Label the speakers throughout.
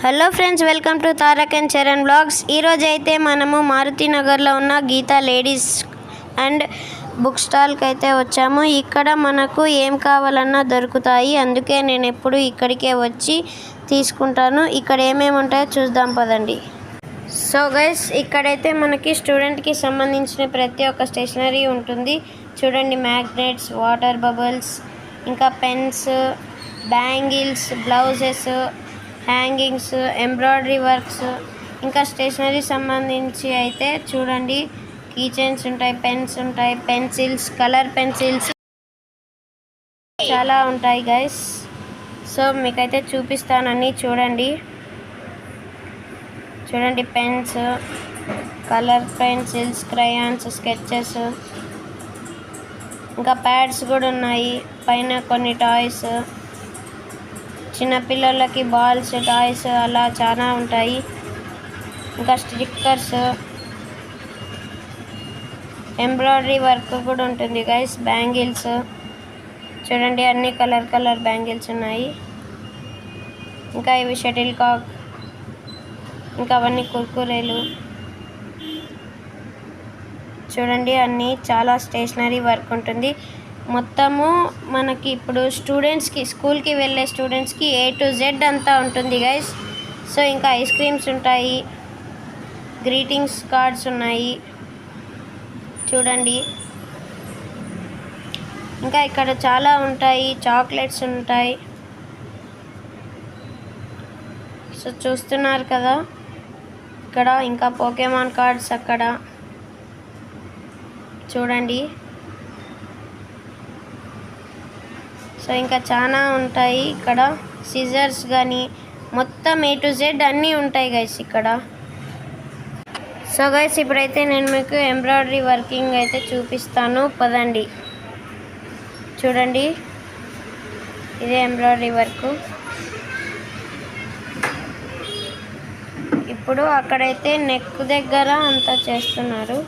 Speaker 1: Hello friends, welcome to Tarak and Charan blogs. ఈరోజు అయితే మనము మారుతి నగర్లో ఉన్న గీతా లేడీస్ అండ్ బుక్ స్టాల్కి అయితే వచ్చాము. ఇక్కడ మనకు ఏం కావాలన్నా దొరుకుతాయి, అందుకే నేను ఎప్పుడు ఇక్కడికే వచ్చి తీసుకుంటాను. ఇక్కడ ఏమేమి ఉంటాయో చూద్దాం పదండి. సో గైస్, ఇక్కడైతే మనకి స్టూడెంట్కి సంబంధించిన ప్రతి ఒక్క స్టేషనరీ ఉంటుంది. చూడండి, మ్యాగ్నెట్స్, వాటర్ బబుల్స్, ఇంకా pens, bangles, blouses, hangings, embroidery works, ఇంకా స్టేషనరీ సంబంధించి అయితే చూడండి కీ చైన్స్ ఉంటాయి, పెన్స్ ఉంటాయి, పెన్సిల్స్, కలర్ పెన్సిల్స్ చాలా ఉంటాయి గైస్. సో మీకైతే చూపిస్తానని చూడండి pens, colour pencils, crayons, sketches, ఇంకా ప్యాడ్స్ కూడా ఉన్నాయి. పైన కొన్ని టాయ్స్, చిన్నపిల్లలకి బాల్స్, టాయ్స్ అలా చాలా ఉంటాయి. ఇంకా స్టిక్కర్స్, ఎంబ్రాయిడరీ వర్క్ కూడా ఉంటుంది గైస్. బ్యాంగిల్స్ చూడండి, అన్ని కలర్ బ్యాంగిల్స్ ఉన్నాయి. ఇంకా ఇవి షటిల్ కాక్, ఇంకా అవన్నీ కుర్కురేలు. చూడండి, అన్నీ చాలా స్టేషనరీ వర్క్ ఉంటుంది. మొత్తము మనకి ఇప్పుడు స్టూడెంట్స్కి, స్కూల్కి వెళ్ళే స్టూడెంట్స్కి A to Z అంతా ఉంటుంది గైస్. సో ఇంకా ఐస్ క్రీమ్స్ ఉంటాయి, గ్రీటింగ్స్ కార్డ్స్ ఉన్నాయి చూడండి. ఇంకా ఇక్కడ చాలా ఉంటాయి, చాక్లెట్స్ ఉంటాయి. సో చూస్తున్నారు కదా ఇక్కడ. ఇంకా పోకేమాన్ కార్డ్స్ అక్కడ చూడండి. సో ఇంకా చాలా ఉంటాయి ఇక్కడ. సిజర్స్ కానీ మొత్తం A to Z అన్నీ ఉంటాయి గైస్ ఇక్కడ. సో గైస్, ఇప్పుడైతే నేను మీకు ఎంబ్రాయిడరీ వర్కింగ్ అయితే చూపిస్తాను పదండి. చూడండి, ఇదే ఎంబ్రాయిడరీ వర్క్. ఇప్పుడు అక్కడైతే నెక్ దగ్గర అంతా చేస్తున్నారు.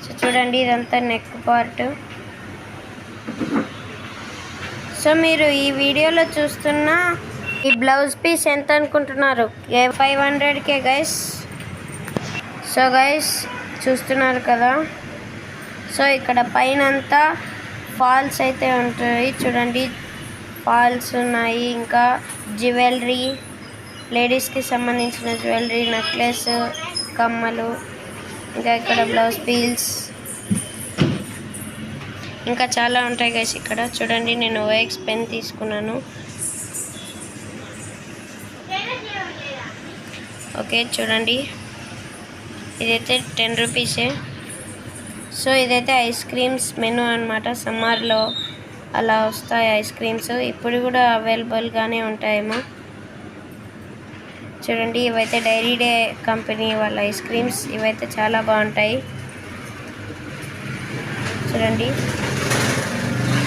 Speaker 1: సో చూడండి, ఇదంతా నెక్ పార్ట్. సో మీరు ఈ వీడియోలో చూస్తున్న ఈ బ్లౌజ్ పీస్ ఎంత అనుకుంటున్నారు? 500కే గైస్. సో గైస్, చూస్తున్నారు కదా. సో ఇక్కడ పైన అంతా ఫాల్స్ అయితే ఉంటాయి చూడండి, ఫాల్స్ ఉన్నాయి. ఇంకా జ్యువెలరీ, లేడీస్కి సంబంధించిన జ్యువెలరీ, నెక్లెస్, కమ్మలు, ఇంకా ఇక్కడ బ్లౌజ్ పీల్స్ ఇంకా చాలా ఉంటాయి గైస్ ఇక్కడ. చూడండి, నేను OX పెన్ తీసుకున్నాను. ఓకే చూడండి, ఇదైతే 10 రూపీసే. సో ఇదైతే ఐస్ క్రీమ్స్ మెనూ అనమాట. సమ్మర్లో అలా వస్తాయి ఐస్ క్రీమ్స్, ఇప్పుడు కూడా అవైలబుల్గానే ఉంటాయేమో. చూడండి, ఇవైతే డైరీ డే కంపెనీ వాళ్ళ ఐస్ క్రీమ్స్. ఇవైతే చాలా బాగుంటాయి చూడండి.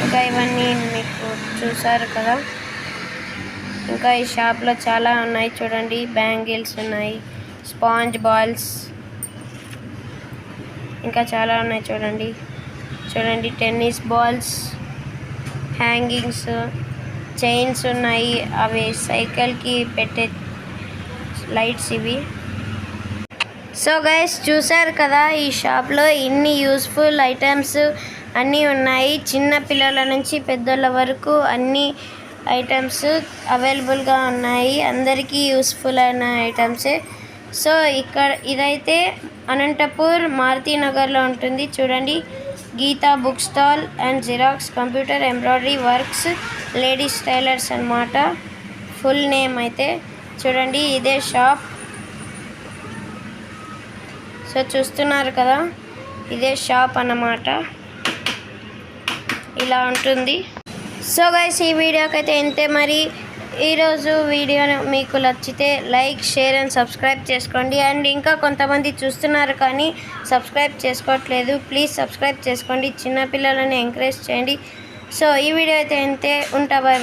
Speaker 1: ఇంకా ఇవన్నీ మీకు చూసారు కదా. ఇంకా ఈ షాప్లో చాలా ఉన్నాయి చూడండి. బ్యాంగిల్స్ ఉన్నాయి, స్పాంజ్ బాల్స్, ఇంకా చాలా ఉన్నాయి చూడండి. టెన్నిస్ బాల్స్, హ్యాంగింగ్స్, చైన్స్ ఉన్నాయి. అవి సైకిల్కి పెట్టే లైట్స్ ఇవి. సో గైస్, చూసారు కదా, ఈ షాప్లో ఇన్ని యూస్ఫుల్ ఐటమ్స్ అన్నీ ఉన్నాయి. చిన్న పిల్లల నుంచి పెద్దల వరకు అన్ని ఐటమ్స్ అవైలబుల్గా ఉన్నాయి. అందరికీ యూస్ఫుల్ అయిన ఐటమ్సే. సో ఇక్కడ ఇదైతే అనంతపూర్ మారుతి నగర్లో ఉంటుంది. చూడండి, Geeta book stall and xerox computer embroidery works ladies tailors అన్నమాట ఫుల్ నేమ్ అయితే. చూడండి, ఇదే షాప్. సో చూస్తున్నారు కదా, ఇదే షాప్ అన్నమాట. ఇలా ఉంటుంది. సో గైస్, ఈ వీడియోకి అయితే ఇంతే. మరి ఈరోజు వీడియో మీకు నచ్చితే లైక్, షేర్ అండ్ సబ్స్క్రైబ్ చేసుకోండి. అండ్ ఇంకా కొంతమంది చూస్తున్నారు కానీ సబ్స్క్రైబ్ చేసుకోవట్లేదు, ప్లీజ్ సబ్స్క్రైబ్ చేసుకోండి. చిన్నపిల్లలని ఎంకరేజ్ చేయండి. సో ఈ వీడియో అయితే ఇంతే. ఉంటా, బాయ్ బాయ్.